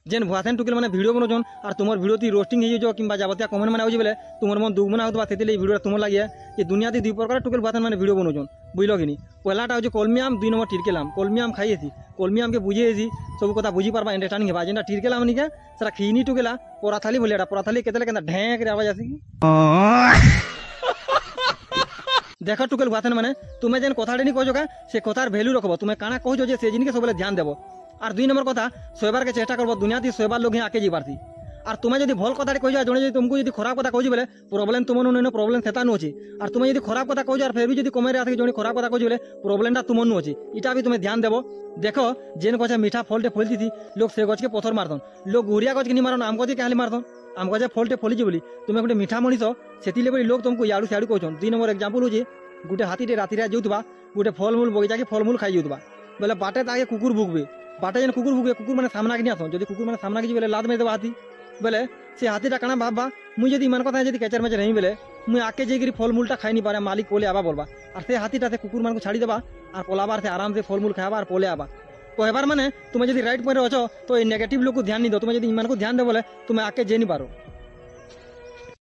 जेन भुआथेन टुकेल मैंने वीडियो बनाऊन और तुम वीडियो ती रोस्टिंग हो कि जावतिया कमेंट मैंने आउे तुम मन दुख मना होता से भिडियो तुम लगे ये दुनिया दुई प्रकार टुकेल भुआथेन मैंने भिडियो बनाऊन बुझल कि पहलाटा हूँ कलमी आम 2 नंबर टिरकेल आम कलमी आम खाई कलमी आम के बुझे सब कथा बुझी पार्बा अंडरस्टांडिंग है जेनटा टिरकेल आम निके सेटा खीनी टुकेला पराथाली भलिया पराथाली केते ढेक आवाज आसी देख टुकेल भुआथेन मैंने तुम्हें जेन कथा नहीं कह से कथार भैल्यू रखब तुम्हें काना कह से जिनके सब ध्यान देव और 2 नंबर कथा शोबार के चेष्टा करब दुनिया थी शोबार लोग आके जी पार्टी और तुम्हें जब भल कथा कह जड़े तुमको जो खराब कथा कहे प्रोब्लेम तुम नु प्रोब्लेम सेतानु अच्छी और तुम्हें जो खराब कथा कह फिर भी जो कमेंट आते जो खराब कथा कहे प्रोब्लेमटा तुम नु अच्छी इटा भी तुम्हें ध्यान देव देख जेन गछे मीठा फलटे फलती थी लोग से गछ के पथर मारतन लोग गुड़िया गछ के नहीं मारन आम गछे क्या मारतन आम गछे फलटे फलिज बोली तुम्हें गोटे मीठा मनीष से लोग तुमको याड़ू सियाड़ू कहन 2 नंबर एग्जांपल हूँ गोटे हाथी राति जाऊा गोटे फलमूल बगीचा के फलमूल खाई जाऊा बोले बाटे ताके कुकुर भुगबे बाटे जेन कुकुर भुगे कुकुर मैंने सामना के नहीं आस जो कुकुर मैंने सामना की लाद में देवा हाथी बोले से हाथीटा काना भाबा मुझे इन कथा जी केचर मेचर नहीं बोले मुझे आके जाकि फलमूलटा खाई नहीं पारे मालिक पोले आवा बोलबा और से हाथीटा से कुकुर मान को छाड़ी देवा और पलाबार से आराम से फलमूल खावा और पोले आवा कहबार मैंने तुम्हें जो राइट पॉइंट अच्छो तो ये नेगेटिव लोग को ध्यान नहीं दो तुम्हें जो इन को ध्यान दे बोले तुम्हें आके जे नहीं पारो।